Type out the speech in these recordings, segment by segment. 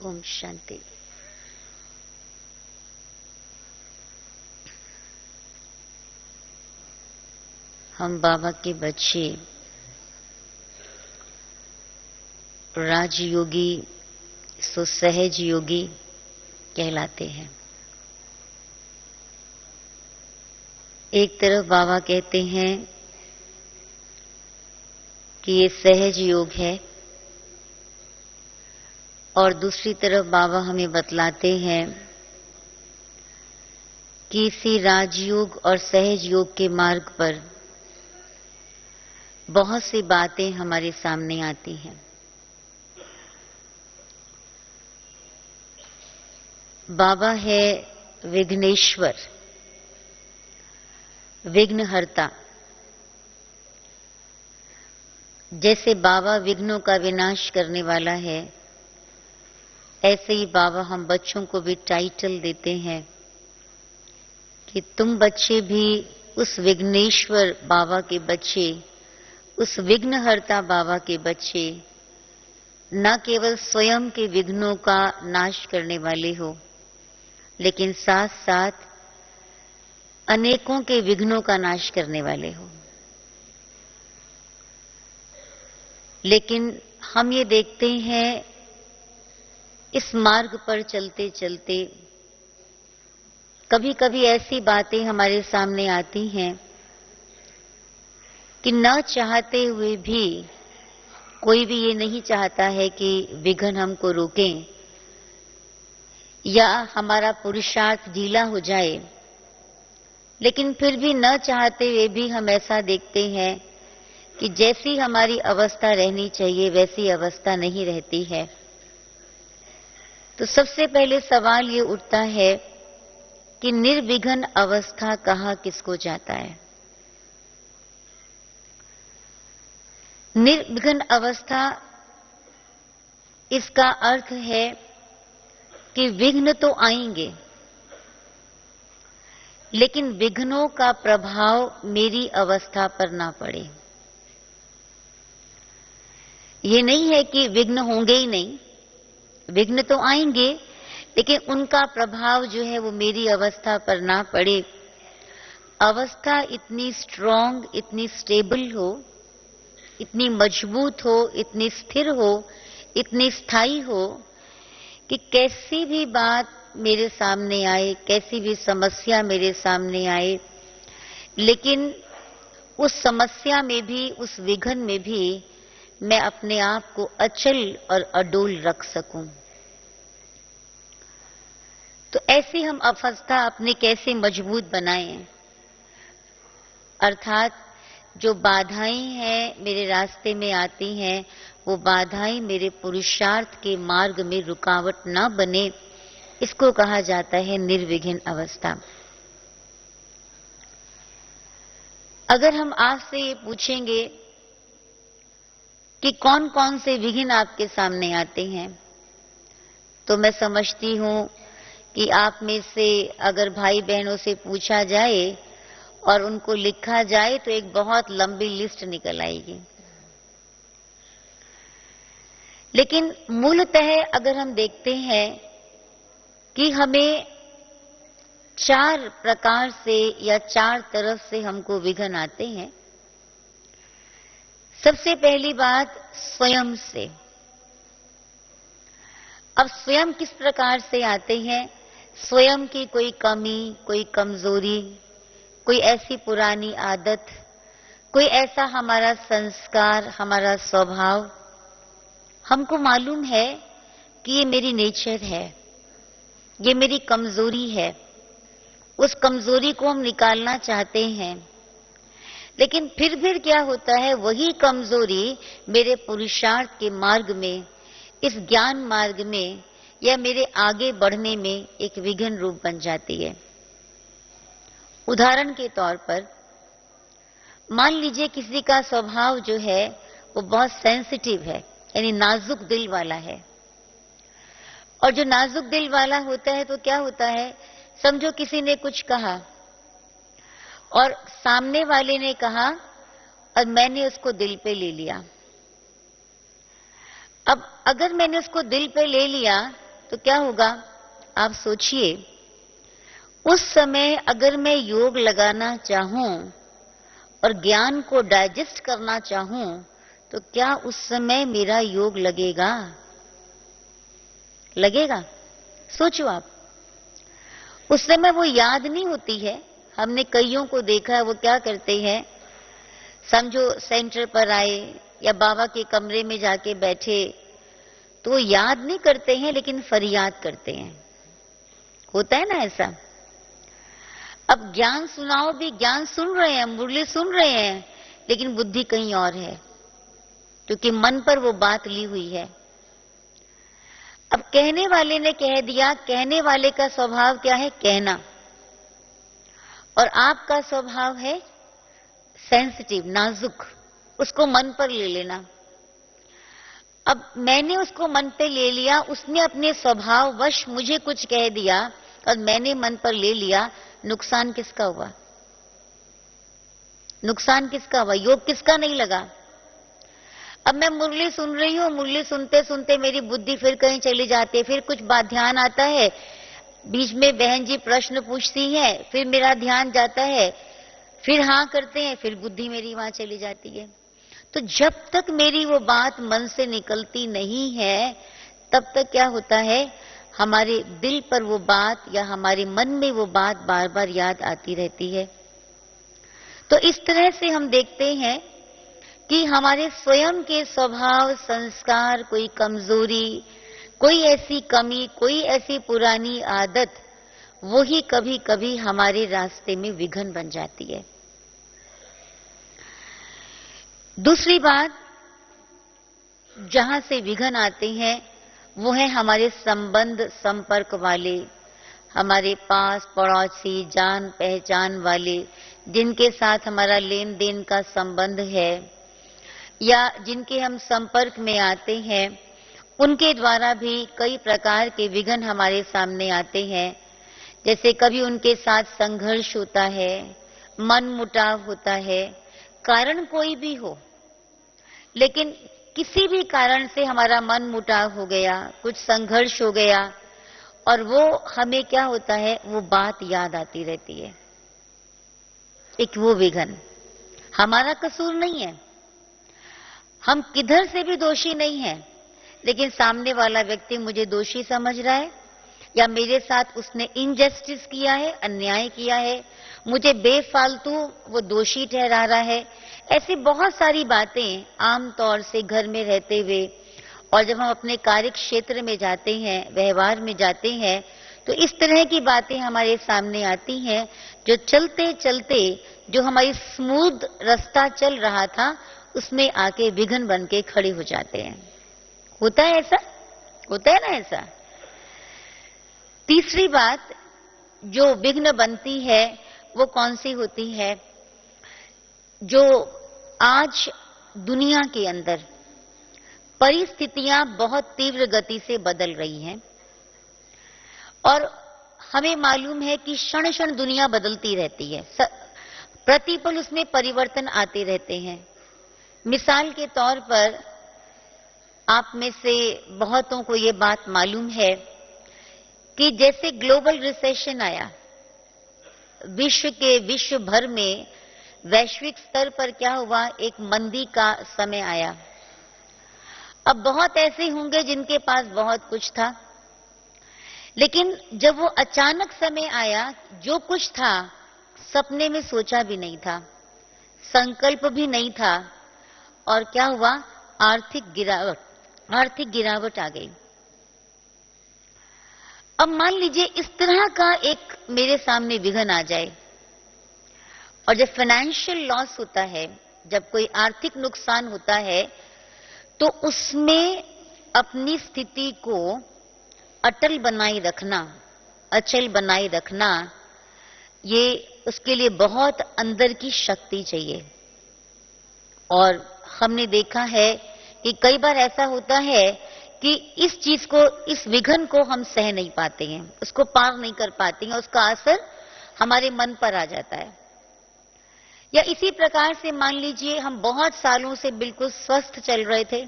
ओम शांति। हम बाबा के बच्चे राजयोगी सो सहज योगी कहलाते हैं। एक तरफ बाबा कहते हैं कि ये सहज योग है, और दूसरी तरफ बाबा हमें बतलाते हैं कि इसी राजयोग और सहज योग के मार्ग पर बहुत सी बातें हमारे सामने आती हैं। बाबा है विघ्नेश्वर, विघ्नहर्ता। जैसे बाबा विघ्नों का विनाश करने वाला है, ऐसे ही बाबा हम बच्चों को भी टाइटल देते हैं कि तुम बच्चे भी उस विघ्नेश्वर बाबा के बच्चे, उस विघ्नहर्ता बाबा के बच्चे, न केवल स्वयं के विघ्नों का नाश करने वाले हो, लेकिन साथ साथ अनेकों के विघ्नों का नाश करने वाले हो। लेकिन हम ये देखते हैं इस मार्ग पर चलते चलते कभी कभी ऐसी बातें हमारे सामने आती हैं कि न चाहते हुए भी, कोई भी ये नहीं चाहता है कि विघ्न हमको रोकें या हमारा पुरुषार्थ ढीला हो जाए, लेकिन फिर भी न चाहते हुए भी हम ऐसा देखते हैं कि जैसी हमारी अवस्था रहनी चाहिए वैसी अवस्था नहीं रहती है। तो सबसे पहले सवाल ये उठता है कि निर्विघ्न अवस्था कहाँ किसको जाता है। निर्विघ्न अवस्था, इसका अर्थ है कि विघ्न तो आएंगे, लेकिन विघ्नों का प्रभाव मेरी अवस्था पर ना पड़े। ये नहीं है कि विघ्न होंगे ही नहीं, विघ्न तो आएंगे, लेकिन उनका प्रभाव जो है वो मेरी अवस्था पर ना पड़े। अवस्था इतनी स्ट्रांग, इतनी स्टेबल हो, इतनी मजबूत हो, इतनी स्थिर हो, इतनी स्थायी हो कि कैसी भी बात मेरे सामने आए, कैसी भी समस्या मेरे सामने आए, लेकिन उस समस्या में भी, उस विघ्न में भी मैं अपने आप को अचल और अडोल रख सकूं। तो ऐसी हम अवस्था अपने कैसे मजबूत बनाएं? अर्थात जो बाधाएं हैं मेरे रास्ते में आती हैं, वो बाधाएं मेरे पुरुषार्थ के मार्ग में रुकावट ना बने, इसको कहा जाता है निर्विघ्न अवस्था। अगर हम आपसे ये पूछेंगे कि कौन कौन से विघ्न आपके सामने आते हैं, तो मैं समझती हूं कि आप में से अगर भाई बहनों से पूछा जाए और उनको लिखा जाए तो एक बहुत लंबी लिस्ट निकल आएगी। लेकिन मूलतः अगर हम देखते हैं कि हमें 4 प्रकार से या 4 तरफ से हमको विघ्न आते हैं। सबसे पहली बात स्वयं से। अब स्वयं किस प्रकार से आते हैं? स्वयं की कोई कमी, कोई कमजोरी, कोई ऐसी पुरानी आदत, कोई ऐसा हमारा संस्कार, हमारा स्वभाव, हमको मालूम है कि ये मेरी नेचर है, ये मेरी कमजोरी है। उस कमजोरी को हम निकालना चाहते हैं, लेकिन फिर क्या होता है, वही कमजोरी मेरे पुरुषार्थ के मार्ग में, इस ज्ञान मार्ग में या मेरे आगे बढ़ने में एक विघ्न रूप बन जाती है। उदाहरण के तौर पर मान लीजिए किसी का स्वभाव जो है वो बहुत सेंसिटिव है, यानी नाजुक दिल वाला है। और जो नाजुक दिल वाला होता है तो क्या होता है, समझो किसी ने कुछ कहा और सामने वाले ने कहा और मैंने उसको दिल पे ले लिया। अब अगर मैंने उसको दिल पे ले लिया तो क्या होगा? आप सोचिए, उस समय अगर मैं योग लगाना चाहूं और ज्ञान को डाइजेस्ट करना चाहूं, तो क्या उस समय मेरा योग लगेगा? लगेगा? सोचो आप। उस समय वो याद नहीं होती है। हमने कईयों को देखा है, वो क्या करते हैं, समझो सेंटर पर आए या बाबा के कमरे में जाके बैठे, तो वो याद नहीं करते हैं लेकिन फरियाद करते हैं। होता है ना ऐसा? अब ज्ञान सुनाओ भी, ज्ञान सुन रहे हैं, मुरली सुन रहे हैं, लेकिन बुद्धि कहीं और है, क्योंकि मन पर वो बात ली हुई है। अब कहने वाले ने कह दिया, कहने वाले का स्वभाव क्या है? कहना। और आपका स्वभाव है सेंसिटिव, नाजुक, उसको मन पर ले लेना। अब मैंने उसको मन पे ले लिया, उसने अपने स्वभाववश मुझे कुछ कह दिया और मैंने मन पर ले लिया, नुकसान किसका हुआ? नुकसान किसका हुआ? योग किसका नहीं लगा? अब मैं मुरली सुन रही हूं, मुरली सुनते सुनते मेरी बुद्धि फिर कहीं चली जाती है, फिर कुछ बात ध्यान आता है, बीच में बहन जी प्रश्न पूछती हैं, फिर मेरा ध्यान जाता है, फिर हाँ करते हैं, फिर बुद्धि मेरी वहां चली जाती है। तो जब तक मेरी वो बात मन से निकलती नहीं है, तब तक क्या होता है, हमारे दिल पर वो बात या हमारे मन में वो बात बार बार याद आती रहती है। तो इस तरह से हम देखते हैं कि हमारे स्वयं के स्वभाव, संस्कार, कोई कमजोरी, कोई ऐसी कमी, कोई ऐसी पुरानी आदत, वो ही कभी कभी हमारे रास्ते में विघ्न बन जाती है। दूसरी बात जहां से विघ्न आते हैं, वो है हमारे संबंध संपर्क वाले, हमारे पास पड़ोसी, जान पहचान वाले, जिनके साथ हमारा लेन देन का संबंध है या जिनके हम संपर्क में आते हैं, उनके द्वारा भी कई प्रकार के विघ्न हमारे सामने आते हैं। जैसे कभी उनके साथ संघर्ष होता है, मन मुटाव होता है, कारण कोई भी हो, लेकिन किसी भी कारण से हमारा मन मुटाव हो गया, कुछ संघर्ष हो गया, और वो हमें क्या होता है, वो बात याद आती रहती है। एक वो विघ्न हमारा कसूर नहीं है, हम किधर से भी दोषी नहीं है, लेकिन सामने वाला व्यक्ति मुझे दोषी समझ रहा है, या मेरे साथ उसने इनजस्टिस किया है, अन्याय किया है, मुझे बेफालतू वो दोषी ठहरा रहा है। ऐसी बहुत सारी बातें आम तौर से घर में रहते हुए, और जब हम अपने कार्य क्षेत्र में जाते हैं, व्यवहार में जाते हैं, तो इस तरह की बातें हमारे सामने आती हैं, जो चलते चलते जो हमारी स्मूथ रास्ता चल रहा था, उसमें आके विघ्न बन के खड़े हो जाते हैं। होता है ऐसा? होता है ना ऐसा? तीसरी बात जो विघ्न बनती है, वो कौन सी होती है? जो आज दुनिया के अंदर परिस्थितियां बहुत तीव्र गति से बदल रही हैं, और हमें मालूम है कि क्षण क्षण दुनिया बदलती रहती है, प्रतिपल उसमें परिवर्तन आते रहते हैं। मिसाल के तौर पर आप में से बहुतों को ये बात मालूम है कि जैसे ग्लोबल रिसेशन आया, विश्व भर में वैश्विक स्तर पर क्या हुआ, एक मंदी का समय आया। अब बहुत ऐसे होंगे जिनके पास बहुत कुछ था, लेकिन जब वो अचानक समय आया, जो कुछ था सपने में सोचा भी नहीं था, संकल्प भी नहीं था, और क्या हुआ, आर्थिक गिरावट आ गई। अब मान लीजिए इस तरह का एक मेरे सामने विघ्न आ जाए, और जब फाइनेंशियल लॉस होता है, जब कोई आर्थिक नुकसान होता है, तो उसमें अपनी स्थिति को अटल बनाए रखना, अचल बनाए रखना, ये उसके लिए बहुत अंदर की शक्ति चाहिए। और हमने देखा है कि कई बार ऐसा होता है कि इस चीज को, इस विघ्न को हम सह नहीं पाते हैं, उसको पार नहीं कर पाते हैं, उसका असर हमारे मन पर आ जाता है। या इसी प्रकार से मान लीजिए हम बहुत सालों से बिल्कुल स्वस्थ चल रहे थे,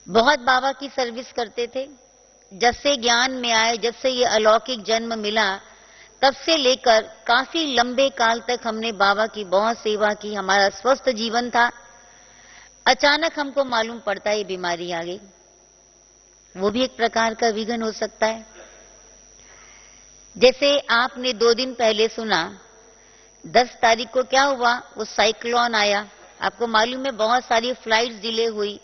बहुत बाबा की सर्विस करते थे, जब से ज्ञान में आए, जब से ये अलौकिक जन्म मिला, तब से लेकर काफी लंबे काल तक हमने बाबा की बहुत सेवा की, हमारा स्वस्थ जीवन था। अचानक हमको मालूम पड़ता है ये बीमारी आ गई। वो भी एक प्रकार का विघ्न हो सकता है। जैसे आपने 2 दिन पहले सुना, 10 तारीख को क्या हुआ, वो साइक्लोन आया। आपको मालूम है बहुत सारी फ्लाइट्स डिले हुई।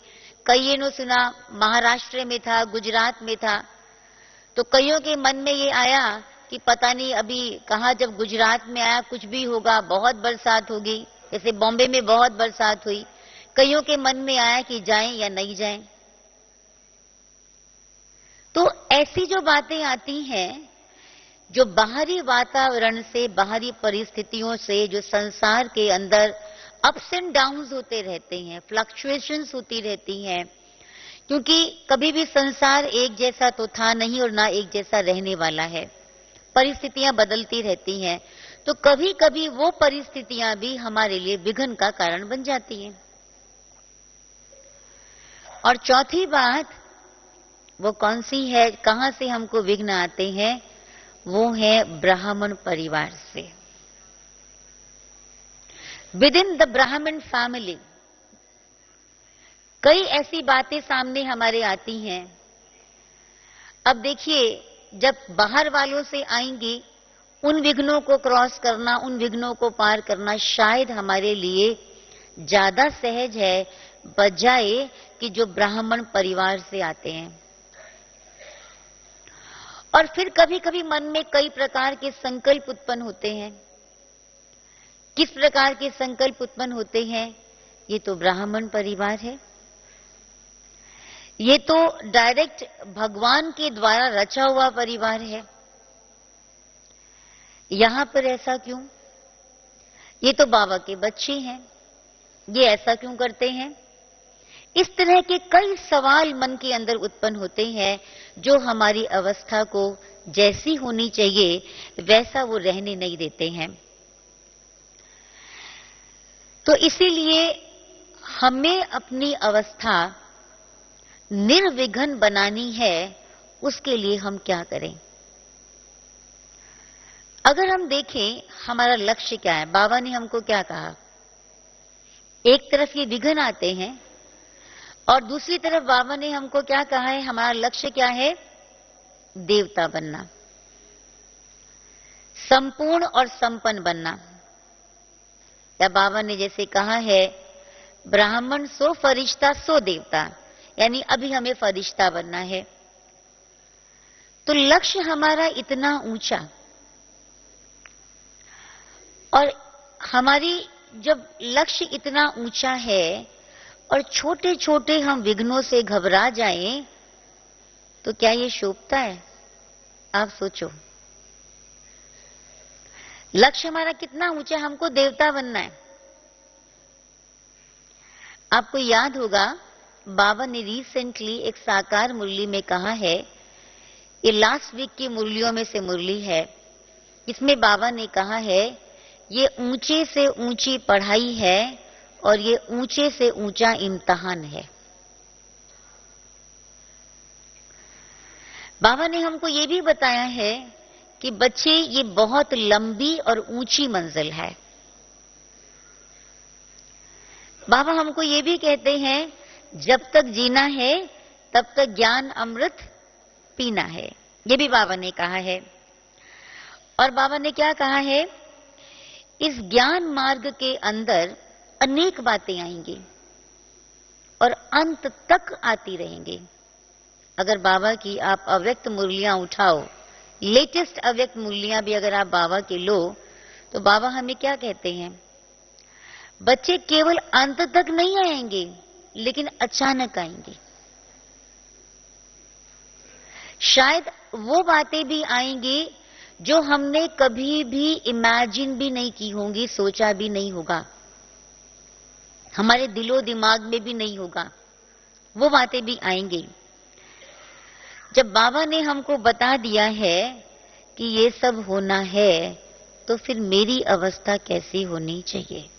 कईयों ने सुना महाराष्ट्र में था, गुजरात में था। तो कईयों के मन में ये आया कि पता नहीं अभी कहा, जब गुजरात में आया कुछ भी होगा, बहुत बरसात होगी। जैसे बॉम्बे में बहुत बरसात हुई, कईयों के मन में आया कि जाएं या नहीं जाएं। तो ऐसी जो बातें आती हैं, जो बाहरी वातावरण से, बाहरी परिस्थितियों से, जो संसार के अंदर अप्स एंड डाउन्स होते रहते हैं, फ्लक्चुएशंस होती रहती हैं, क्योंकि कभी भी संसार एक जैसा तो था नहीं और ना एक जैसा रहने वाला है। परिस्थितियां बदलती रहती हैं, तो कभी कभी वो परिस्थितियां भी हमारे लिए विघ्न का कारण बन जाती हैं। और चौथी बात वो कौन सी है, कहां से हमको विघ्न आते हैं, वो है ब्राह्मण परिवार से। विद इन द ब्राह्मण फैमिली कई ऐसी बातें सामने हमारे आती हैं। अब देखिए, जब बाहर वालों से आएंगी, उन विघ्नों को क्रॉस करना, उन विघ्नों को पार करना शायद हमारे लिए ज्यादा सहज है, बजाय कि जो ब्राह्मण परिवार से आते हैं। और फिर कभी कभी मन में कई प्रकार के संकल्प उत्पन्न होते हैं। किस प्रकार के संकल्प उत्पन्न होते हैं? ये तो ब्राह्मण परिवार है, ये तो डायरेक्ट भगवान के द्वारा रचा हुआ परिवार है, यहां पर ऐसा क्यों? ये तो बाबा के बच्चे हैं, ये ऐसा क्यों करते हैं? इस तरह के कई सवाल मन के अंदर उत्पन्न होते हैं, जो हमारी अवस्था को जैसी होनी चाहिए वैसा वो रहने नहीं देते हैं। तो इसीलिए हमें अपनी अवस्था निर्विघ्न बनानी है। उसके लिए हम क्या करें? अगर हम देखें हमारा लक्ष्य क्या है, बाबा ने हमको क्या कहा? एक तरफ ये विघ्न आते हैं और दूसरी तरफ बाबा ने हमको क्या कहा है, हमारा लक्ष्य क्या है? देवता बनना, संपूर्ण और संपन्न बनना। या बाबा ने जैसे कहा है, ब्राह्मण सो फरिश्ता सो देवता, यानी अभी हमें फरिश्ता बनना है। तो लक्ष्य हमारा इतना ऊंचा, और हमारी जब लक्ष्य इतना ऊंचा है और छोटे छोटे हम विघ्नों से घबरा जाएं, तो क्या ये शोभता है? आप सोचो, लक्ष्य हमारा कितना ऊंचा, हमको देवता बनना है। आपको याद होगा बाबा ने रिसेंटली एक साकार मुरली में कहा है, ये लास्ट वीक की मुरलियों में से मुरली है, इसमें बाबा ने कहा है, ये ऊंचे से ऊंची पढ़ाई है और ये ऊंचे से ऊंचा इम्तिहान है। बाबा ने हमको ये भी बताया है कि बच्चे, ये बहुत लंबी और ऊंची मंजिल है। बाबा हमको ये भी कहते हैं, जब तक जीना है तब तक ज्ञान अमृत पीना है। ये भी बाबा ने कहा है। और बाबा ने क्या कहा है, इस ज्ञान मार्ग के अंदर अनेक बातें आएंगी और अंत तक आती रहेंगी। अगर बाबा की आप अव्यक्त मुरलियां उठाओ, लेटेस्ट अव्यक्त मुरलियां भी अगर आप बाबा के लो, तो बाबा हमें क्या कहते हैं, बच्चे केवल अंत तक नहीं आएंगे, लेकिन अचानक आएंगे। शायद वो बातें भी आएंगी जो हमने कभी भी इमेजिन भी नहीं की होंगी, सोचा भी नहीं होगा, हमारे दिलो दिमाग में भी नहीं होगा, वो बातें भी आएंगी। जब बाबा ने हमको बता दिया है कि ये सब होना है, तो फिर मेरी अवस्था कैसी होनी चाहिए?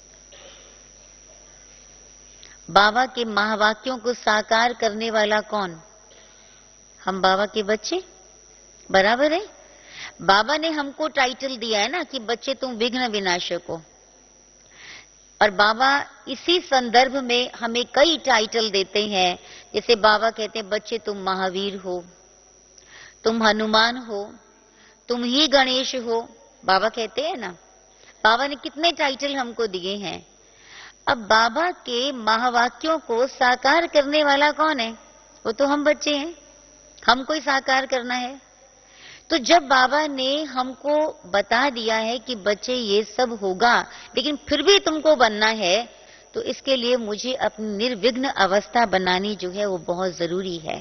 बाबा के महावाक्यों को साकार करने वाला कौन? हम बाबा के बच्चे बराबर है। बाबा ने हमको टाइटल दिया है ना कि बच्चे तुम विघ्न विनाशक हो, और बाबा इसी संदर्भ में हमें कई टाइटल देते हैं। जैसे बाबा कहते हैं बच्चे तुम महावीर हो, तुम हनुमान हो, तुम ही गणेश हो, बाबा कहते हैं ना। बाबा ने कितने टाइटल हमको दिए हैं। अब बाबा के महावाक्यों को साकार करने वाला कौन है? वो तो हम बच्चे हैं, हमको ही साकार करना है। तो जब बाबा ने हमको बता दिया है कि बच्चे ये सब होगा, लेकिन फिर भी तुमको बनना है, तो इसके लिए मुझे अपनी निर्विघ्न अवस्था बनानी जो है वो बहुत जरूरी है।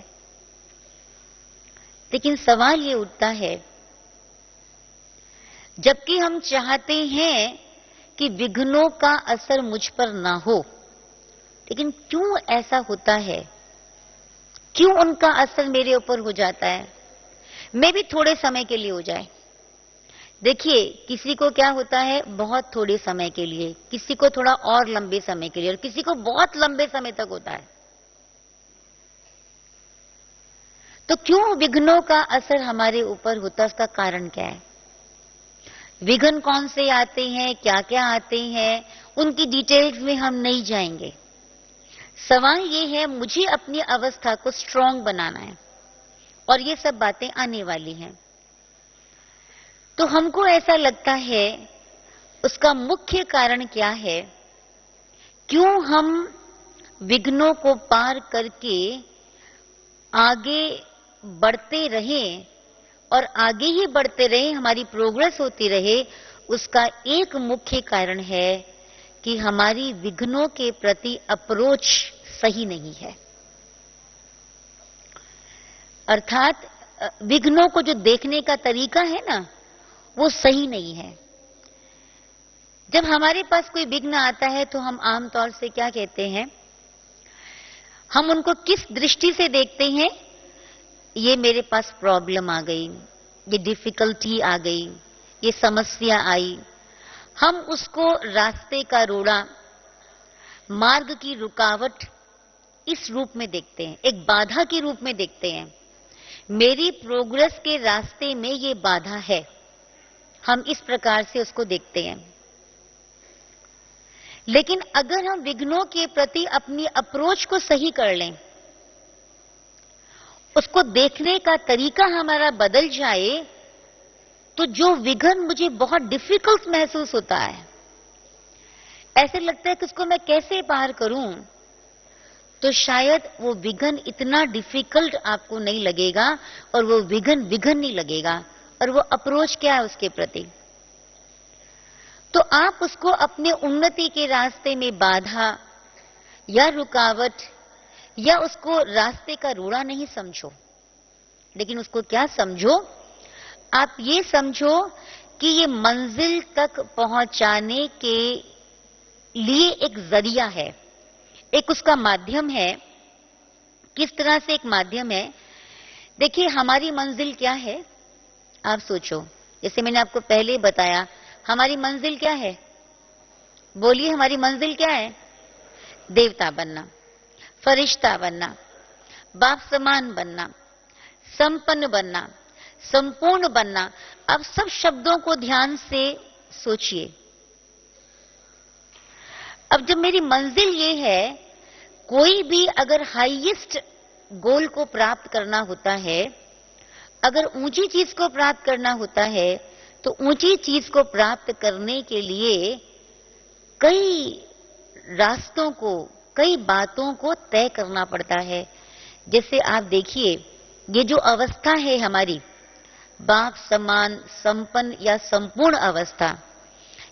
लेकिन सवाल ये उठता है, जबकि हम चाहते हैं कि विघ्नों का असर मुझ पर ना हो, लेकिन क्यों ऐसा होता है? क्यों उनका असर मेरे ऊपर हो जाता है? मैं भी थोड़े समय के लिए हो जाए। देखिए, किसी को क्या होता है बहुत थोड़े समय के लिए, किसी को थोड़ा और लंबे समय के लिए, और किसी को बहुत लंबे समय तक होता है। तो क्यों विघ्नों का असर हमारे ऊपर होता है? उसका कारण क्या है? विघ्न कौन से आते हैं, क्या क्या आते हैं, उनकी डिटेल्स में हम नहीं जाएंगे। सवाल ये है, मुझे अपनी अवस्था को स्ट्रांग बनाना है, और ये सब बातें आने वाली हैं। तो हमको ऐसा लगता है उसका मुख्य कारण क्या है? क्यों हम विघ्नों को पार करके आगे बढ़ते रहें और आगे ही बढ़ते रहें, हमारी प्रोग्रेस होती रहे? उसका एक मुख्य कारण है कि हमारी विघ्नों के प्रति अप्रोच सही नहीं है। अर्थात विघ्नों को जो देखने का तरीका है ना, वो सही नहीं है। जब हमारे पास कोई विघ्न आता है तो हम आमतौर से क्या कहते हैं? हम उनको किस दृष्टि से देखते हैं? ये मेरे पास प्रॉब्लम आ गई, ये डिफिकल्टी आ गई, ये समस्या आई। हम उसको रास्ते का रोड़ा, मार्ग की रुकावट इस रूप में देखते हैं, एक बाधा के रूप में देखते हैं। मेरी प्रोग्रेस के रास्ते में ये बाधा है, हम इस प्रकार से उसको देखते हैं। लेकिन अगर हम विघ्नों के प्रति अपनी अप्रोच को सही कर लें, उसको देखने का तरीका हमारा बदल जाए, तो जो विघ्न मुझे बहुत डिफिकल्ट महसूस होता है, ऐसे लगता है कि उसको मैं कैसे पार करूं, तो शायद वो विघ्न इतना डिफिकल्ट आपको नहीं लगेगा, और वो विघ्न नहीं लगेगा, और वो अप्रोच क्या है उसके प्रति। तो आप उसको अपने उन्नति के रास्ते में बाधा या रुकावट या उसको रास्ते का रोड़ा नहीं समझो, लेकिन उसको क्या समझो? आप ये समझो कि ये मंजिल तक पहुंचाने के लिए एक जरिया है, एक उसका माध्यम है। किस तरह से एक माध्यम है? देखिए, हमारी मंजिल क्या है? आप सोचो, जैसे मैंने आपको पहले बताया, हमारी मंजिल क्या है? बोलिए, हमारी मंजिल क्या है? देवता बनना, फरिश्ता बनना, बाप समान बनना, संपन्न बनना, संपूर्ण बनना। अब सब शब्दों को ध्यान से सोचिए। अब जब मेरी मंजिल ये है, कोई भी अगर हाईएस्ट गोल को प्राप्त करना होता है, अगर ऊंची चीज को प्राप्त करना होता है, तो ऊंची चीज को प्राप्त करने के लिए कई रास्तों को, कई बातों को तय करना पड़ता है। जैसे आप देखिए, ये जो अवस्था है हमारी, बाप समान, संपन्न या संपूर्ण अवस्था,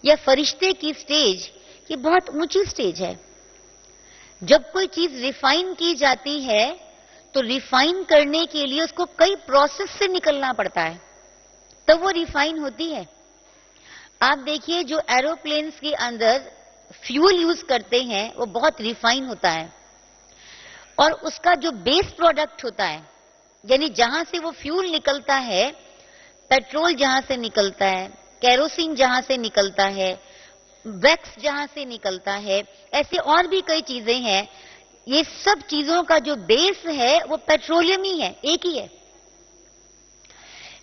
या फरिश्ते की स्टेज, ये बहुत ऊंची स्टेज है। जब कोई चीज रिफाइन की जाती है, तो रिफाइन करने के लिए उसको कई प्रोसेस से निकलना पड़ता है, तब वो रिफाइन होती है। आप देखिए, जो एरोप्लेन्स के अंदर फ्यूल यूज करते हैं, वो बहुत रिफाइन होता है, और उसका जो बेस प्रोडक्ट होता है, यानी जहां से वो फ्यूल निकलता है, पेट्रोल जहां से निकलता है, केरोसिन जहां से निकलता है, वैक्स जहां से निकलता है, ऐसे और भी कई चीजें हैं। ये सब चीजों का जो बेस है वो पेट्रोलियम ही है, एक ही है।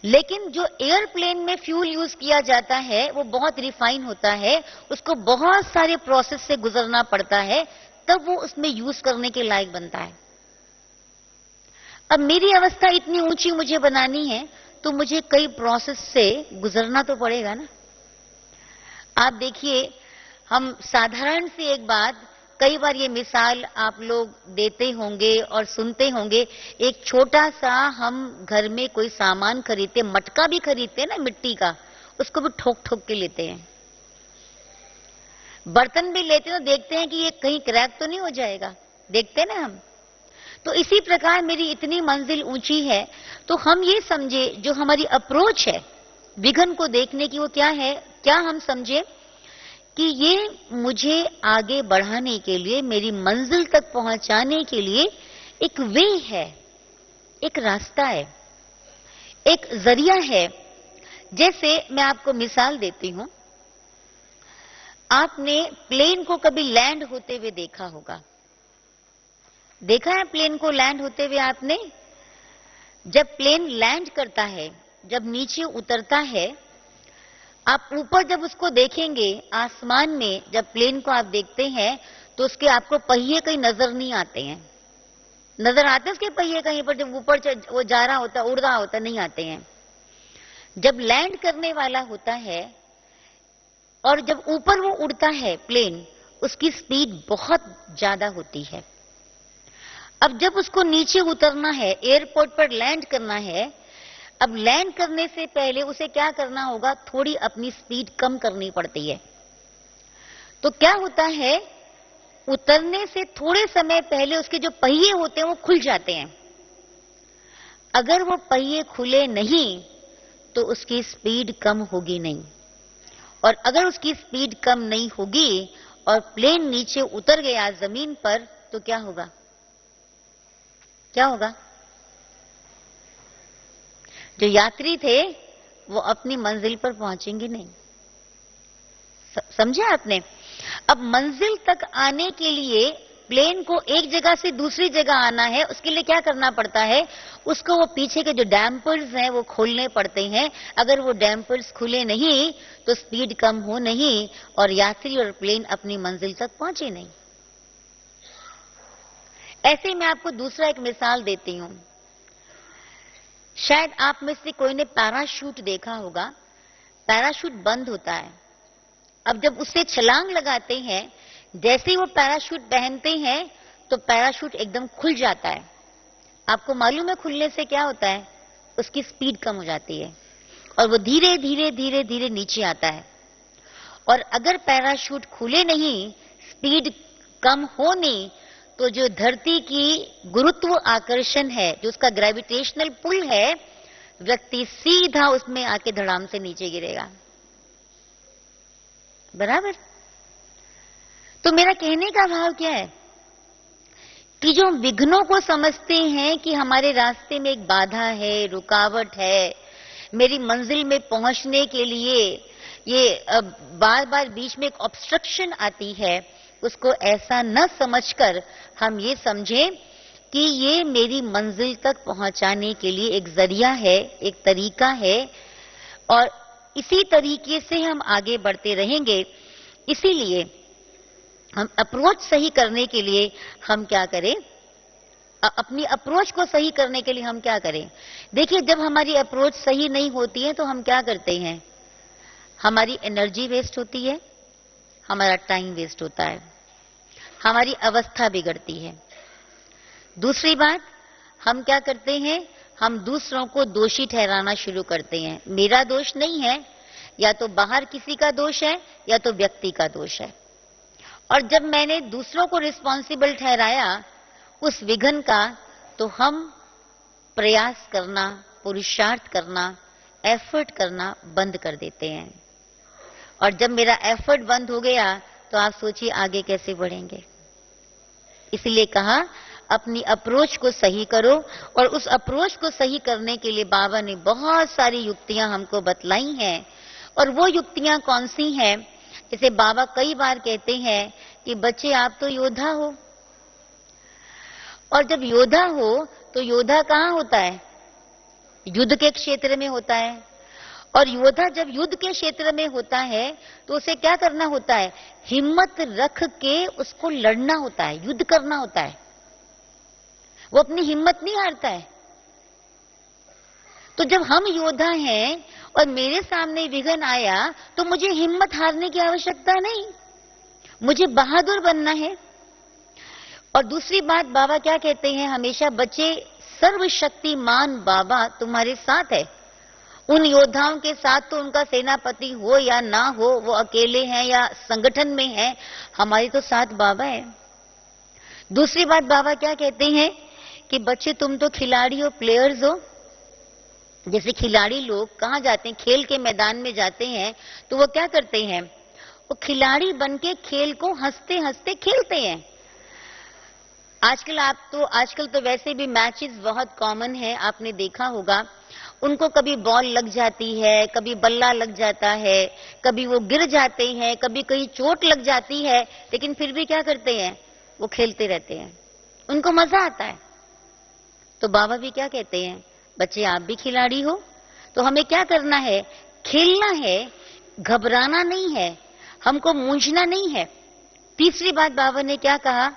लेकिन जो एयरप्लेन में फ्यूल यूज किया जाता है वो बहुत रिफाइन होता है, उसको बहुत सारे प्रोसेस से गुजरना पड़ता है, तब वो उसमें यूज करने के लायक बनता है। अब मेरी अवस्था इतनी ऊंची मुझे बनानी है तो मुझे कई प्रोसेस से गुजरना तो पड़ेगा ना। आप देखिए, हम साधारण सी एक बात, कई बार ये मिसाल आप लोग देते होंगे और सुनते होंगे, एक छोटा सा हम घर में कोई सामान खरीदते, मटका भी खरीदते हैं ना मिट्टी का, उसको भी ठोक ठोक के लेते हैं। बर्तन भी लेते हैं तो देखते हैं कि ये कहीं क्रैक तो नहीं हो जाएगा, देखते हैं ना हम। तो इसी प्रकार मेरी इतनी मंजिल ऊंची है, तो हम ये समझे जो हमारी अप्रोच है विघ्न को देखने की, वो क्या है, क्या हम समझे कि ये मुझे आगे बढ़ाने के लिए, मेरी मंजिल तक पहुंचाने के लिए एक वे है, एक रास्ता है, एक जरिया है। जैसे मैं आपको मिसाल देती हूं, आपने प्लेन को कभी लैंड होते हुए देखा होगा, देखा है प्लेन को लैंड होते हुए आपने? जब प्लेन लैंड करता है, जब नीचे उतरता है, आप ऊपर जब उसको देखेंगे आसमान में, जब प्लेन को आप देखते हैं तो उसके आपको पहिए कहीं नजर नहीं आते हैं। नजर आते हैं उसके पहिए कहीं पर, जब ऊपर वो जा रहा होता, उड़ रहा होता, नहीं आते हैं। जब लैंड करने वाला होता है और जब ऊपर वो उड़ता है प्लेन, उसकी स्पीड बहुत ज्यादा होती है। अब जब उसको नीचे उतरना है, एयरपोर्ट पर लैंड करना है, अब लैंड करने से पहले उसे क्या करना होगा, थोड़ी अपनी स्पीड कम करनी पड़ती है। तो क्या होता है, उतरने से थोड़े समय पहले उसके जो पहिए होते हैं वो खुल जाते हैं। अगर वो पहिए खुले नहीं तो उसकी स्पीड कम होगी नहीं, और अगर उसकी स्पीड कम नहीं होगी और प्लेन नीचे उतर गया जमीन पर, तो क्या होगा, क्या होगा? जो यात्री थे वो अपनी मंजिल पर पहुंचेंगे नहीं। समझे आपने? अब मंजिल तक आने के लिए प्लेन को एक जगह से दूसरी जगह आना है, उसके लिए क्या करना पड़ता है, उसको वो पीछे के जो डैम्पर्स हैं वो खोलने पड़ते हैं। अगर वो डैम्पर्स खुले नहीं तो स्पीड कम हो नहीं और यात्री और प्लेन अपनी मंजिल तक पहुंचे नहीं। ऐसे मैं आपको दूसरा एक मिसाल देती हूं। शायद आप में से कोई ने पैराशूट देखा होगा। पैराशूट बंद होता है, अब जब उससे छलांग लगाते हैं, जैसे ही वो पैराशूट पहनते हैं तो पैराशूट एकदम खुल जाता है। आपको मालूम है खुलने से क्या होता है, उसकी स्पीड कम हो जाती है और वो धीरे धीरे धीरे धीरे नीचे आता है। और अगर पैराशूट खुले नहीं, स्पीड कम हो नहीं, तो जो धरती की गुरुत्व आकर्षण है, जो उसका ग्रेविटेशनल पुल है, व्यक्ति सीधा उसमें आके धड़ाम से नीचे गिरेगा। बराबर? तो मेरा कहने का भाव क्या है कि जो विघ्नों को समझते हैं कि हमारे रास्ते में एक बाधा है, रुकावट है, मेरी मंजिल में पहुंचने के लिए ये बार बार बीच में एक ऑब्स्ट्रक्शन आती है, उसको ऐसा न समझकर हम ये समझें कि ये मेरी मंजिल तक पहुंचाने के लिए एक जरिया है, एक तरीका है, और इसी तरीके से हम आगे बढ़ते रहेंगे। इसीलिए हम अप्रोच सही करने के लिए हम क्या करें, अपनी अप्रोच को सही करने के लिए हम क्या करें। देखिए, जब हमारी अप्रोच सही नहीं होती है तो हम क्या करते हैं, हमारी एनर्जी वेस्ट होती है, हमारा टाइम वेस्ट होता है, हमारी अवस्था बिगड़ती है। दूसरी बात, हम क्या करते हैं, हम दूसरों को दोषी ठहराना शुरू करते हैं। मेरा दोष नहीं है, या तो बाहर किसी का दोष है या तो व्यक्ति का दोष है। और जब मैंने दूसरों को रिस्पॉन्सिबल ठहराया उस विघ्न का, तो हम प्रयास करना, पुरुषार्थ करना, एफर्ट करना बंद कर देते हैं। और जब मेरा एफर्ट बंद हो गया तो आप सोचिए आगे कैसे बढ़ेंगे। इसलिए कहा अपनी अप्रोच को सही करो, और उस अप्रोच को सही करने के लिए बाबा ने बहुत सारी युक्तियां हमको बतलाई हैं। और वो युक्तियां कौन सी हैं, जैसे बाबा कई बार कहते हैं कि बच्चे आप तो योद्धा हो, और जब योद्धा हो तो योद्धा कहां होता है, युद्ध के क्षेत्र में होता है। और योद्धा जब युद्ध के क्षेत्र में होता है तो उसे क्या करना होता है? हिम्मत रख के उसको लड़ना होता है, युद्ध करना होता है। वो अपनी हिम्मत नहीं हारता है। तो जब हम योद्धा हैं और मेरे सामने विघ्न आया तो मुझे हिम्मत हारने की आवश्यकता नहीं, मुझे बहादुर बनना है। और दूसरी बात बाबा क्या कहते हैं हमेशा, बच्चे सर्वशक्तिमान बाबा तुम्हारे साथ है। उन योद्धाओं के साथ तो उनका सेनापति हो या ना हो, वो अकेले हैं या संगठन में हैं, हमारे तो साथ बाबा है। दूसरी बात बाबा क्या कहते हैं कि बच्चे तुम तो खिलाड़ी हो, प्लेयर्स हो। जैसे खिलाड़ी लोग कहाँ जाते हैं? खेल के मैदान में जाते हैं तो वो क्या करते हैं? वो खिलाड़ी बनके खेल को हंसते हंसते खेलते हैं। आजकल तो वैसे भी मैचेस बहुत कॉमन है, आपने देखा होगा। उनको कभी बॉल लग जाती है, कभी बल्ला लग जाता है, कभी वो गिर जाते हैं, कभी कहीं चोट लग जाती है, लेकिन फिर भी क्या करते हैं? वो खेलते रहते हैं, उनको मजा आता है। तो बाबा भी क्या कहते हैं, बच्चे आप भी खिलाड़ी हो, तो हमें क्या करना है? खेलना है, घबराना नहीं है, हमको मूंझना नहीं है। तीसरी बात बाबा ने क्या कहा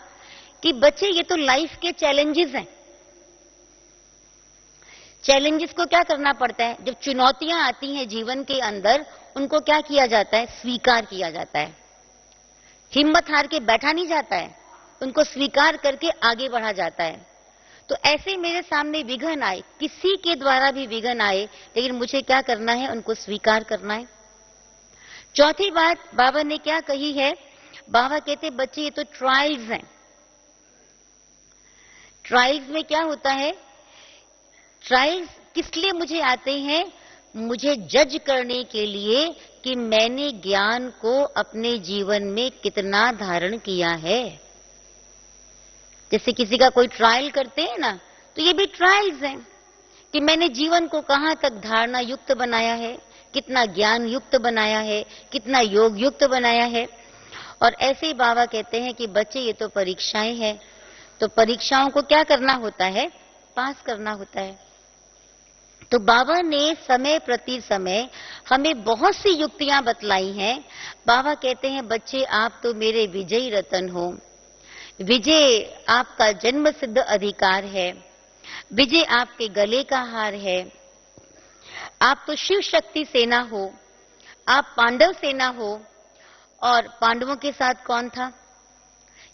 कि बच्चे ये तो लाइफ के चैलेंजेस हैं। चैलेंजेस को क्या करना पड़ता है? जब चुनौतियां आती हैं जीवन के अंदर, उनको क्या किया जाता है? स्वीकार किया जाता है। हिम्मत हार के बैठा नहीं जाता है, उनको स्वीकार करके आगे बढ़ा जाता है। तो ऐसे मेरे सामने विघ्न आए, किसी के द्वारा भी विघ्न आए, लेकिन मुझे क्या करना है? उनको स्वीकार करना है। चौथी बात बाबा ने क्या कही है? बाबा कहते बच्चे ये तो ट्रायल्स हैं। ट्रायल्स में क्या होता है? ट्रायल्स किस लिए मुझे आते हैं? मुझे जज करने के लिए कि मैंने ज्ञान को अपने जीवन में कितना धारण किया है। जैसे किसी का कोई ट्रायल करते हैं ना, तो ये भी ट्रायल्स हैं कि मैंने जीवन को कहां तक धारणा युक्त बनाया है, कितना ज्ञान युक्त बनाया है, कितना योग युक्त बनाया है। और ऐसे ही बाबा कहते हैं कि बच्चे ये तो परीक्षाएं हैं, तो परीक्षाओं को क्या करना होता है? पास करना होता है। तो बाबा ने समय प्रति समय हमें बहुत सी युक्तियां बतलाई हैं। बाबा कहते हैं बच्चे आप तो मेरे विजयी रतन हो, विजय आपका जन्म सिद्ध अधिकार है, विजय आपके गले का हार है, आप तो शिव शक्ति सेना हो, आप पांडव सेना हो। और पांडवों के साथ कौन था?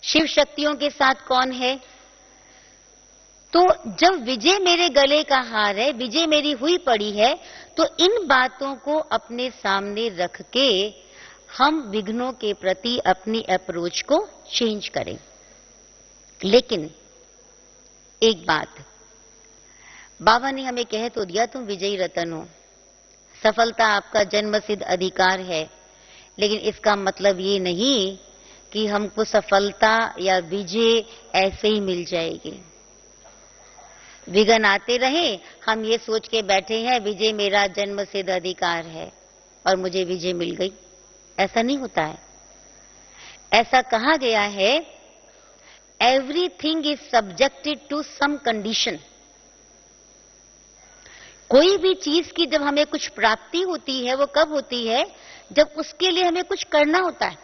शिव शक्तियों के साथ कौन है? तो जब विजय मेरे गले का हार है, विजय मेरी हुई पड़ी है, तो इन बातों को अपने सामने रख के हम विघ्नों के प्रति अपनी अप्रोच को चेंज करें। लेकिन एक बात बाबा ने हमें कह तो दिया तुम विजयी रतन हो, सफलता आपका जन्मसिद्ध अधिकार है, लेकिन इसका मतलब ये नहीं कि हमको सफलता या विजय ऐसे ही मिल जाएगी। विघ्न आते रहे, हम ये सोच के बैठे हैं विजय मेरा जन्मसिद्ध अधिकार है और मुझे विजय मिल गई, ऐसा नहीं होता है। ऐसा कहा गया है everything is subjected to some condition. कोई भी चीज की जब हमें कुछ प्राप्ति होती है वो कब होती है? जब उसके लिए हमें कुछ करना होता है।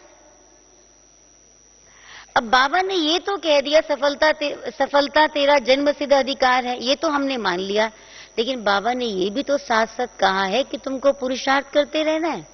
अब बाबा ने ये तो कह दिया सफलता तेरा जन्मसिद्ध अधिकार है, ये तो हमने मान लिया, लेकिन बाबा ने ये भी तो साथ साथ कहा है कि तुमको पुरुषार्थ करते रहना है।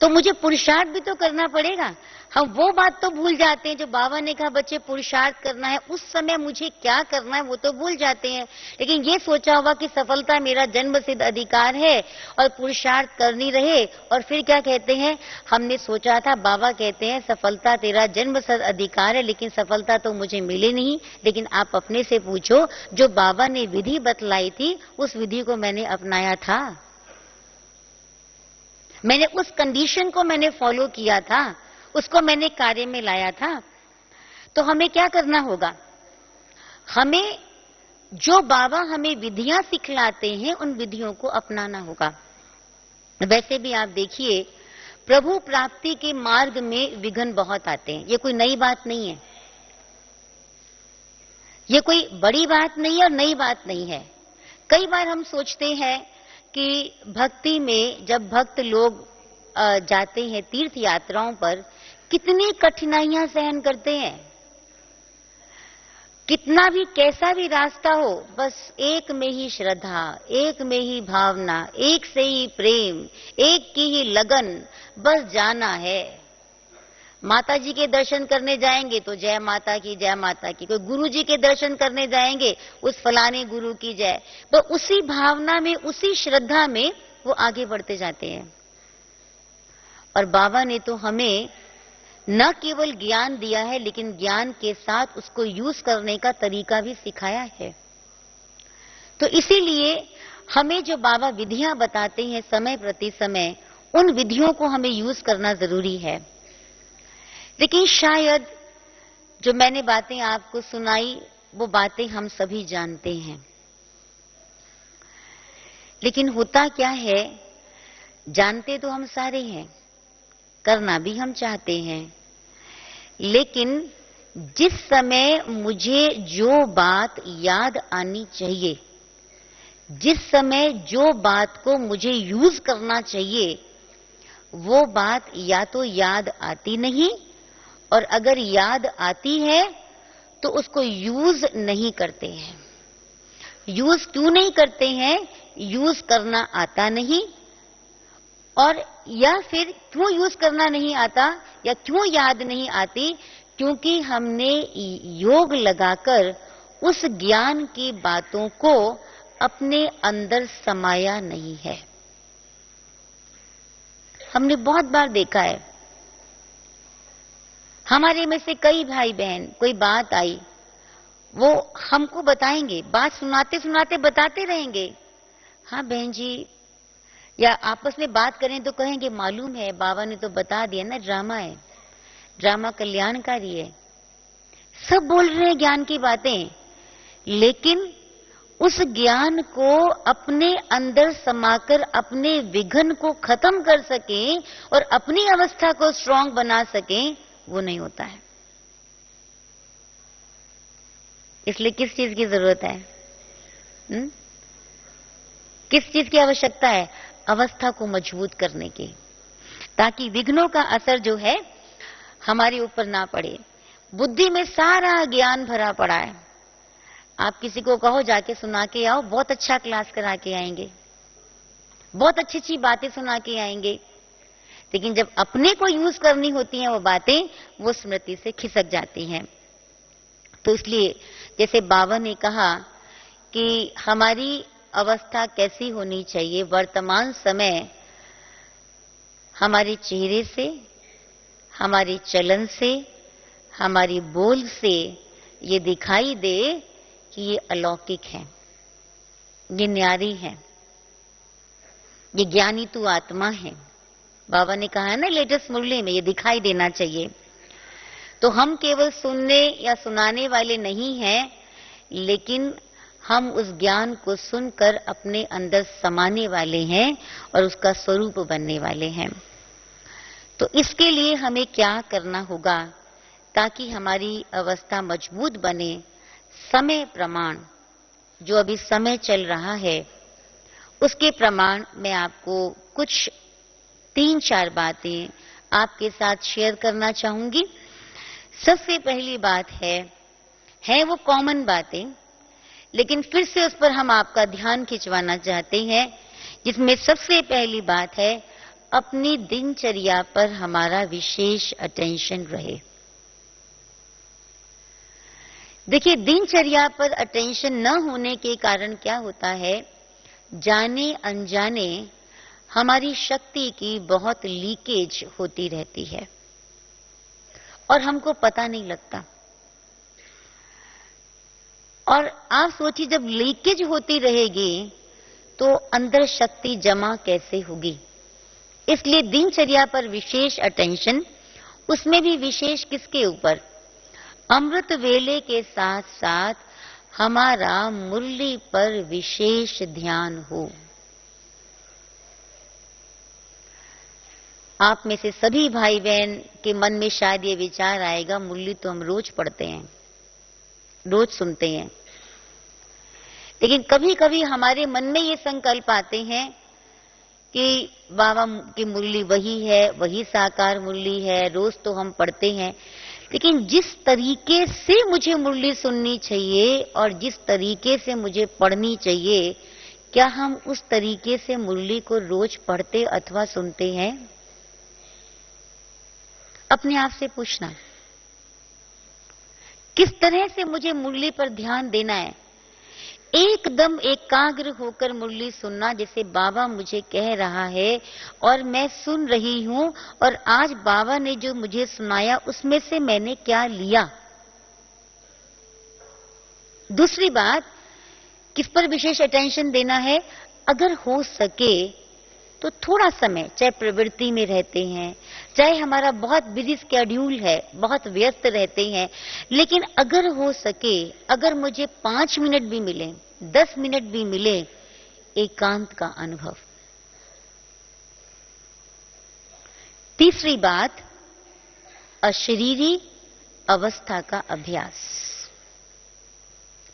तो मुझे पुरुषार्थ भी तो करना पड़ेगा। हम वो बात तो भूल जाते हैं जो बाबा ने कहा बच्चे पुरुषार्थ करना है, उस समय मुझे क्या करना है वो तो भूल जाते हैं। लेकिन ये सोचा होगा कि सफलता मेरा जन्मसिद्ध अधिकार है और पुरुषार्थ करनी रहे। और फिर क्या कहते हैं? हमने सोचा था, बाबा कहते हैं सफलता तेरा जन्मसिद्ध अधिकार है, लेकिन सफलता तो मुझे मिले नहीं। लेकिन आप अपने से पूछो, जो बाबा ने विधि बतलाई थी उस विधि को मैंने अपनाया था, मैंने उस कंडीशन को मैंने फॉलो किया था, उसको मैंने कार्य में लाया था। तो हमें क्या करना होगा? हमें जो बाबा हमें विधियां सिखलाते हैं उन विधियों को अपनाना होगा। वैसे भी आप देखिए प्रभु प्राप्ति के मार्ग में विघ्न बहुत आते हैं, ये कोई नई बात नहीं है। ये कोई बड़ी बात नहीं है और नई बात नहीं है। कई बार हम सोचते हैं कि भक्ति में जब भक्त लोग जाते हैं तीर्थ यात्राओं पर, कितनी कठिनाइयां सहन करते हैं। कितना भी कैसा भी रास्ता हो, बस एक में ही श्रद्धा, एक में ही भावना, एक से ही प्रेम, एक की ही लगन, बस जाना है। माता जी के दर्शन करने जाएंगे तो जय माता की, जय माता की। कोई गुरु जी के दर्शन करने जाएंगे, उस फलाने गुरु की जय। तो उसी भावना में, उसी श्रद्धा में वो आगे बढ़ते जाते हैं। और बाबा ने तो हमें न केवल ज्ञान दिया है, लेकिन ज्ञान के साथ उसको यूज करने का तरीका भी सिखाया है। तो इसीलिए हमें जो बाबा विधियां बताते हैं समय प्रति समय, उन विधियों को हमें यूज करना जरूरी है। लेकिन शायद जो मैंने बातें आपको सुनाई, वो बातें हम सभी जानते हैं। लेकिन होता क्या है, जानते तो हम सारे हैं, करना भी हम चाहते हैं, लेकिन जिस समय मुझे जो बात याद आनी चाहिए, जिस समय जो बात को मुझे यूज करना चाहिए, वो बात या तो याद आती नहीं, और अगर याद आती है तो उसको यूज नहीं करते हैं। यूज क्यों नहीं करते हैं? यूज करना आता नहीं, और या फिर क्यों यूज करना नहीं आता या क्यों याद नहीं आती? क्योंकि हमने योग लगाकर उस ज्ञान की बातों को अपने अंदर समाया नहीं है। हमने बहुत बार देखा है, हमारे में से कई भाई बहन, कोई बात आई, वो हमको बताएंगे, बात सुनाते सुनाते बताते रहेंगे, हाँ बहन जी, या आपस में बात करें तो कहेंगे मालूम है, बाबा ने तो बता दिया ना, ड्रामा है, ड्रामा कल्याणकारी है। सब बोल रहे हैं ज्ञान की बातें, लेकिन उस ज्ञान को अपने अंदर समाकर अपने विघ्न को खत्म कर सकें और अपनी अवस्था को स्ट्रांग बना सकें, वो नहीं होता है। इसलिए किस चीज की जरूरत है? किस चीज की आवश्यकता है? अवस्था को मजबूत करने की, ताकि विघ्नों का असर जो है हमारे ऊपर ना पड़े। बुद्धि में सारा ज्ञान भरा पड़ा है। आप किसी को कहो जाके सुना के आओ, बहुत अच्छा क्लास करा के आएंगे, बहुत अच्छी अच्छी बातें सुना के आएंगे, लेकिन जब अपने को यूज करनी होती हैं वो बातें, वो स्मृति से खिसक जाती हैं। तो इसलिए जैसे बाबा ने कहा कि हमारी अवस्था कैसी होनी चाहिए, वर्तमान समय हमारे चेहरे से, हमारे चलन से, हमारी बोल से ये दिखाई दे कि ये अलौकिक है, ये न्यारी है, ये ज्ञानी तू आत्मा है। बाबा ने कहा है ना लेटेस्ट मुरली में, ये दिखाई देना चाहिए। तो हम केवल सुनने या सुनाने वाले नहीं हैं, लेकिन हम उस ज्ञान को सुनकर अपने अंदर समाने वाले हैं और उसका स्वरूप बनने वाले हैं। तो इसके लिए हमें क्या करना होगा ताकि हमारी अवस्था मजबूत बने? समय प्रमाण, जो अभी समय चल रहा है, उसके प्रमाण मैं आपको कुछ 3-4 बातें आपके साथ शेयर करना चाहूंगी। सबसे पहली बात है वो कॉमन बातें, लेकिन फिर से उस पर हम आपका ध्यान खिंचवाना चाहते हैं, जिसमें सबसे पहली बात है अपनी दिनचर्या पर हमारा विशेष अटेंशन रहे। देखिए, दिनचर्या पर अटेंशन न होने के कारण क्या होता है, जाने अनजाने हमारी शक्ति की बहुत लीकेज होती रहती है और हमको पता नहीं लगता। और आप सोचिए, जब लीकेज होती रहेगी तो अंदर शक्ति जमा कैसे होगी? इसलिए दिनचर्या पर विशेष अटेंशन, उसमें भी विशेष किसके ऊपर? अमृत वेले के साथ साथ हमारा मुरली पर विशेष ध्यान हो। आप में से सभी भाई बहन के मन में शायद ये विचार आएगा, मुरली तो हम रोज पढ़ते हैं, रोज सुनते हैं। लेकिन कभी कभी हमारे मन में ये संकल्प आते हैं कि बाबा की मुरली वही है, वही साकार मुरली है, रोज तो हम पढ़ते हैं, लेकिन जिस तरीके से मुझे मुरली सुननी चाहिए और जिस तरीके से मुझे पढ़नी चाहिए, क्या हम उस तरीके से मुरली को रोज पढ़ते अथवा सुनते हैं? अपने आप से पूछना, किस तरह से मुझे मुरली पर ध्यान देना है? एकदम एकाग्र होकर मुरली सुनना, जैसे बाबा मुझे कह रहा है और मैं सुन रही हूं, और आज बाबा ने जो मुझे सुनाया उसमें से मैंने क्या लिया। दूसरी बात, किस पर विशेष अटेंशन देना है? अगर हो सके तो थोड़ा समय, चाहे प्रवृत्ति में रहते हैं, चाहे हमारा बहुत बिजी स्केड्यूल है, बहुत व्यस्त रहते हैं, लेकिन अगर हो सके, अगर मुझे 5 मिनट भी मिले, 10 मिनट भी मिले, एकांत का अनुभव। तीसरी बात, अशरीरी अवस्था का अभ्यास।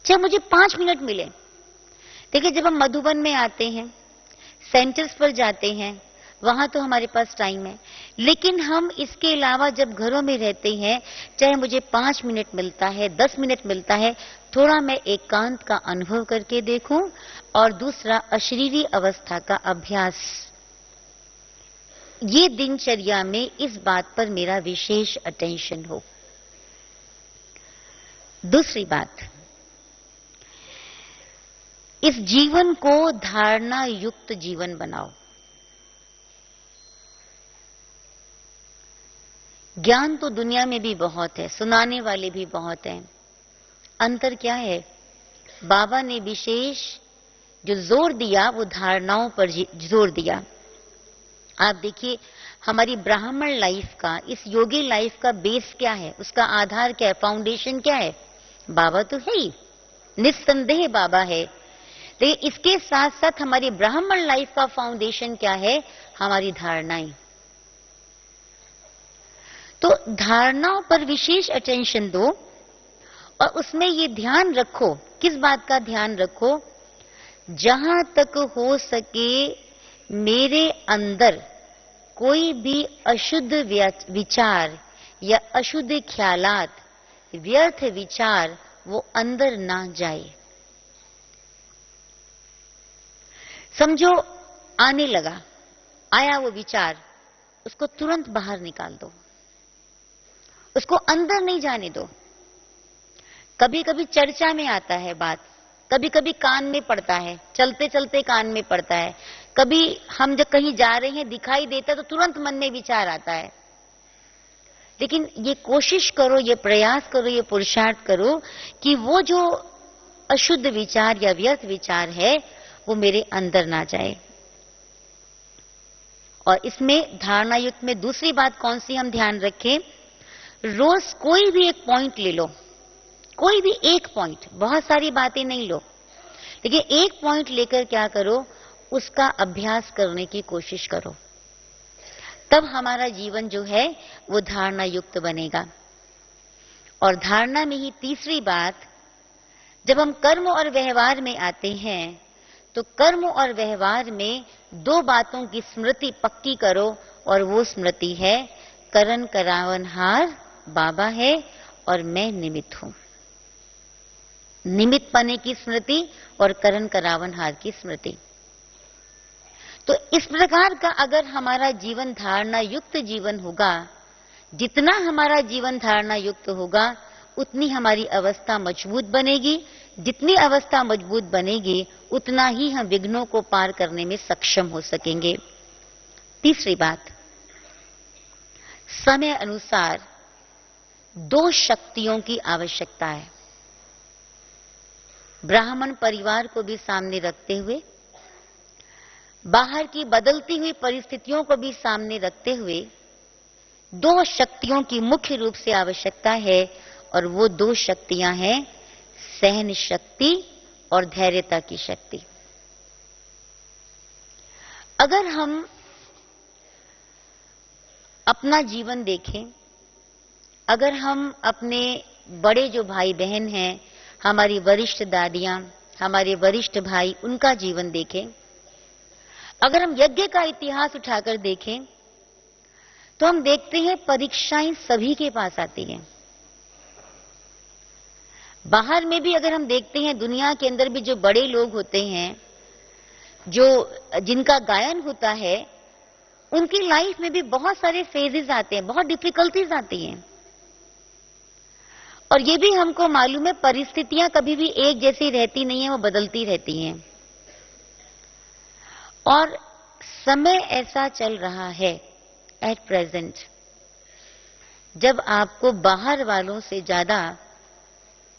चाहे मुझे 5 मिनट मिले। देखिए, जब हम मधुबन में आते हैं, सेंटर्स पर जाते हैं, वहां तो हमारे पास टाइम है, लेकिन हम इसके अलावा जब घरों में रहते हैं, चाहे मुझे 5 मिनट मिलता है, 10 मिनट मिलता है, थोड़ा मैं एकांत का अनुभव करके देखूं। और दूसरा, अशरीरी अवस्था का अभ्यास। ये दिनचर्या में इस बात पर मेरा विशेष अटेंशन हो। दूसरी बात, इस जीवन को धारणा युक्त जीवन बनाओ। ज्ञान तो दुनिया में भी बहुत है, सुनाने वाले भी बहुत हैं। अंतर क्या है? बाबा ने विशेष जो जोर दिया वो धारणाओं पर जोर दिया। आप देखिए, हमारी ब्राह्मण लाइफ का, इस योगी लाइफ का बेस क्या है, उसका आधार क्या है, फाउंडेशन क्या है? बाबा तो है ही, निस्संदेह बाबा है। लेकिन इसके साथ साथ हमारी ब्राह्मण लाइफ का फाउंडेशन क्या है? हमारी धारणाएं। तो धारणाओं पर विशेष अटेंशन दो और उसमें ये ध्यान रखो। किस बात का ध्यान रखो? जहां तक हो सके मेरे अंदर कोई भी अशुद्ध विचार या अशुद्ध ख्यालात, व्यर्थ विचार वो अंदर ना जाए। समझो आने लगा, आया वो विचार, उसको तुरंत बाहर निकाल दो, उसको अंदर नहीं जाने दो। कभी कभी चर्चा में आता है बात, कभी कभी कान में पड़ता है, चलते चलते कान में पड़ता है, कभी हम जब कहीं जा रहे हैं दिखाई देता तो तुरंत मन में विचार आता है। लेकिन ये कोशिश करो, ये प्रयास करो, ये पुरुषार्थ करो कि वो जो अशुद्ध विचार या व्यर्थ विचार है वो मेरे अंदर ना जाए। और इसमें धारणा युक्त में दूसरी बात कौन सी हम ध्यान रखें? रोज कोई भी एक पॉइंट ले लो, कोई भी एक पॉइंट, बहुत सारी बातें नहीं लो, लेकिन एक पॉइंट लेकर क्या करो, उसका अभ्यास करने की कोशिश करो। तब हमारा जीवन जो है वो धारणा युक्त बनेगा। और धारणा में ही तीसरी बात, जब हम कर्म और व्यवहार में आते हैं तो कर्म और व्यवहार में 2 बातों की स्मृति पक्की करो, और वो स्मृति है करन करावनहार बाबा है और मैं निमित्त हूं। निमित्त पने की स्मृति और करन करावनहार की स्मृति। तो इस प्रकार का अगर हमारा जीवन धारणा युक्त जीवन होगा, जितना हमारा जीवन धारणा युक्त होगा उतनी हमारी अवस्था मजबूत बनेगी। जितनी अवस्था मजबूत बनेगी उतना ही हम विघ्नों को पार करने में सक्षम हो सकेंगे। तीसरी बात, समय अनुसार 2 शक्तियों की आवश्यकता है। ब्राह्मण परिवार को भी सामने रखते हुए, बाहर की बदलती हुई परिस्थितियों को भी सामने रखते हुए 2 शक्तियों की मुख्य रूप से आवश्यकता है, और वो 2 शक्तियां हैं सहन शक्ति और धैर्यता की शक्ति। अगर हम अपना जीवन देखें, अगर हम अपने बड़े जो भाई बहन हैं हमारी वरिष्ठ दादियां, हमारे वरिष्ठ भाई, उनका जीवन देखें, अगर हम यज्ञ का इतिहास उठाकर देखें तो हम देखते हैं परीक्षाएं सभी के पास आती हैं। बाहर में भी अगर हम देखते हैं, दुनिया के अंदर भी जो बड़े लोग होते हैं, जो जिनका गायन होता है, उनकी लाइफ में भी बहुत सारे फेजेस आते हैं, बहुत डिफिकल्टीज आती हैं। और ये भी हमको मालूम है, परिस्थितियां कभी भी एक जैसी रहती नहीं है, वो बदलती रहती हैं। और समय ऐसा चल रहा है एट प्रेजेंट, जब आपको बाहर वालों से ज्यादा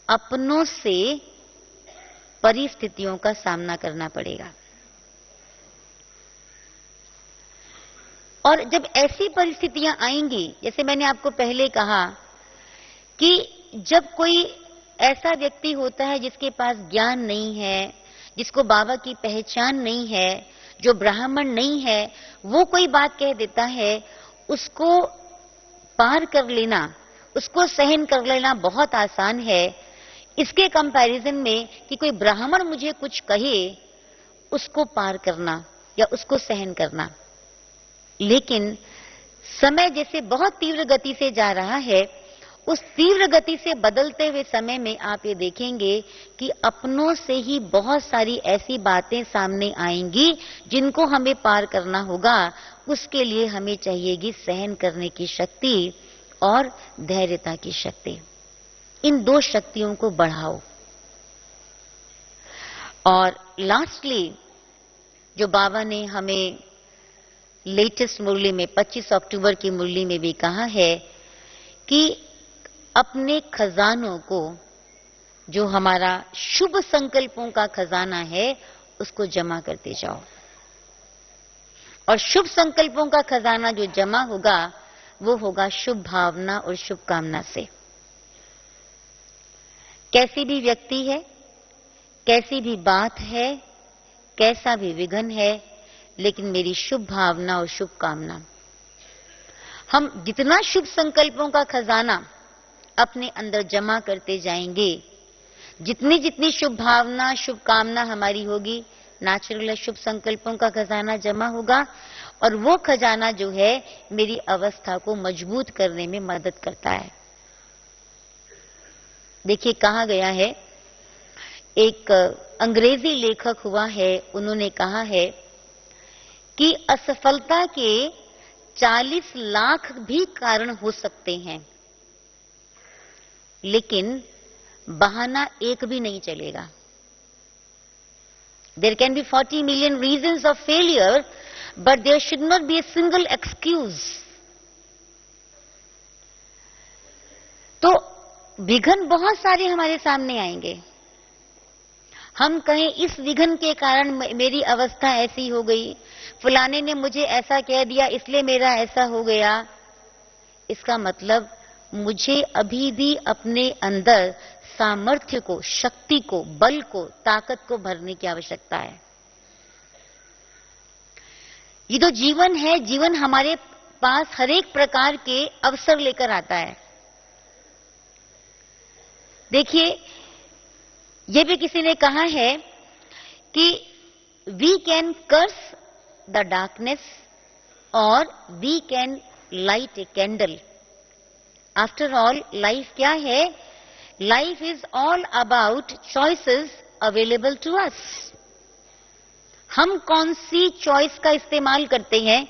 अपनों से परिस्थितियों का सामना करना पड़ेगा। और जब ऐसी परिस्थितियां आएंगी, जैसे मैंने आपको पहले कहा कि जब कोई ऐसा व्यक्ति होता है जिसके पास ज्ञान नहीं है, जिसको बाबा की पहचान नहीं है, जो ब्राह्मण नहीं है, वो कोई बात कह देता है, उसको पार कर लेना, उसको सहन कर लेना बहुत आसान है, इसके कंपैरिजन में कि कोई ब्राह्मण मुझे कुछ कहे, उसको पार करना या उसको सहन करना। लेकिन समय जैसे बहुत तीव्र गति से जा रहा है, उस तीव्र गति से बदलते हुए समय में आप ये देखेंगे कि अपनों से ही बहुत सारी ऐसी बातें सामने आएंगी जिनको हमें पार करना होगा। उसके लिए हमें चाहिएगी सहन करने की शक्ति और धैर्यता की शक्ति। इन दो शक्तियों को बढ़ाओ। और लास्टली, जो बाबा ने हमें लेटेस्ट मुरली में 25 अक्टूबर की मुरली में भी कहा है कि अपने खजानों को, जो हमारा शुभ संकल्पों का खजाना है, उसको जमा करते जाओ। और शुभ संकल्पों का खजाना जो जमा होगा, वो होगा शुभ भावना और शुभकामना से। कैसी भी व्यक्ति है, कैसी भी बात है, कैसा भी विघ्न है, लेकिन मेरी शुभ भावना और शुभकामना, हम जितना शुभ संकल्पों का खजाना अपने अंदर जमा करते जाएंगे, जितनी जितनी शुभ भावना शुभकामना हमारी होगी, नेचुरल शुभ संकल्पों का खजाना जमा होगा। और वो खजाना जो है मेरी अवस्था को मजबूत करने में मदद करता है। देखिए, कहा गया है, एक अंग्रेजी लेखक हुआ है, उन्होंने कहा है कि असफलता के 40 लाख भी कारण हो सकते हैं, लेकिन बहाना एक भी नहीं चलेगा। There can be 40 million reasons of failure, but there should not be a single excuse. तो विघ्न बहुत सारे हमारे सामने आएंगे। हम कहें इस विघ्न के कारण मेरी अवस्था ऐसी हो गई, फलाने ने मुझे ऐसा कह दिया इसलिए मेरा ऐसा हो गया। इसका मतलब मुझे अभी भी अपने अंदर सामर्थ्य को, शक्ति को, बल को, ताकत को भरने की आवश्यकता है। ये जो जीवन है, जीवन हमारे पास हर एक प्रकार के अवसर लेकर आता है। देखिए, ये भी किसी ने कहा है कि we can curse the darkness और we can light a candle. After all life क्या है? Life is all about choices available to us. हम कौन सी चॉइस का इस्तेमाल करते हैं।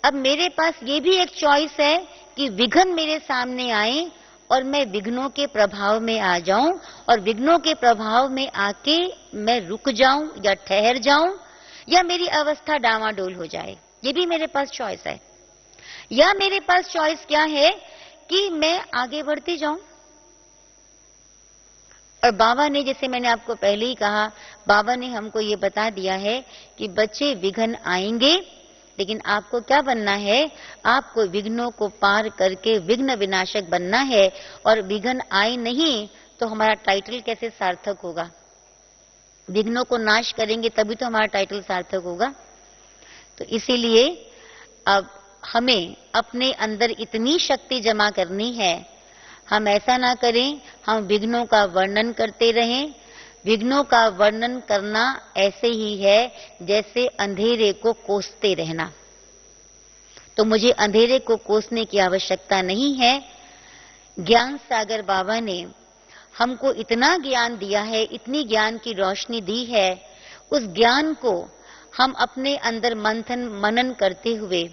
अब मेरे पास ये भी एक चॉइस है कि विघ्न मेरे सामने आए और मैं विघ्नों के प्रभाव में आ जाऊं, और विघ्नों के प्रभाव में आके मैं रुक जाऊं या ठहर जाऊं, या मेरी अवस्था डामाडोल हो जाए। ये भी मेरे पास चॉइस है। या मेरे पास चॉइस क्या है कि मैं आगे बढ़ती जाऊं। और बाबा ने, जैसे मैंने आपको पहले ही कहा, बाबा ने हमको ये बता दिया है कि बच्चे विघ्न आएंगे, लेकिन आपको क्या बनना है? आपको विघ्नों को पार करके विघ्न विनाशक बनना है। और विघ्न आए नहीं तो हमारा टाइटल कैसे सार्थक होगा? विघ्नों को नाश करेंगे तभी तो हमारा टाइटल सार्थक होगा। तो इसीलिए अब हमें अपने अंदर इतनी शक्ति जमा करनी है, हम ऐसा ना करें, हम विघ्नों का वर्णन करते रहें। विघ्नों का वर्णन करना ऐसे ही है जैसे अंधेरे को कोसते रहना। तो मुझे अंधेरे को कोसने की आवश्यकता नहीं है। ज्ञान सागर बाबा ने हमको इतना ज्ञान दिया है, इतनी ज्ञान की रोशनी दी है, उस ज्ञान को हम अपने अंदर मंथन मनन करते हुए,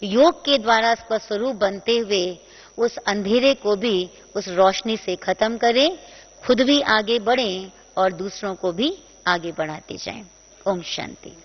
योग के द्वारा उसका स्वरूप बनते हुए, उस अंधेरे को भी उस रोशनी से खत्म करें, खुद भी आगे बढ़ें और दूसरों को भी आगे बढ़ाते जाएं। ओम शांति।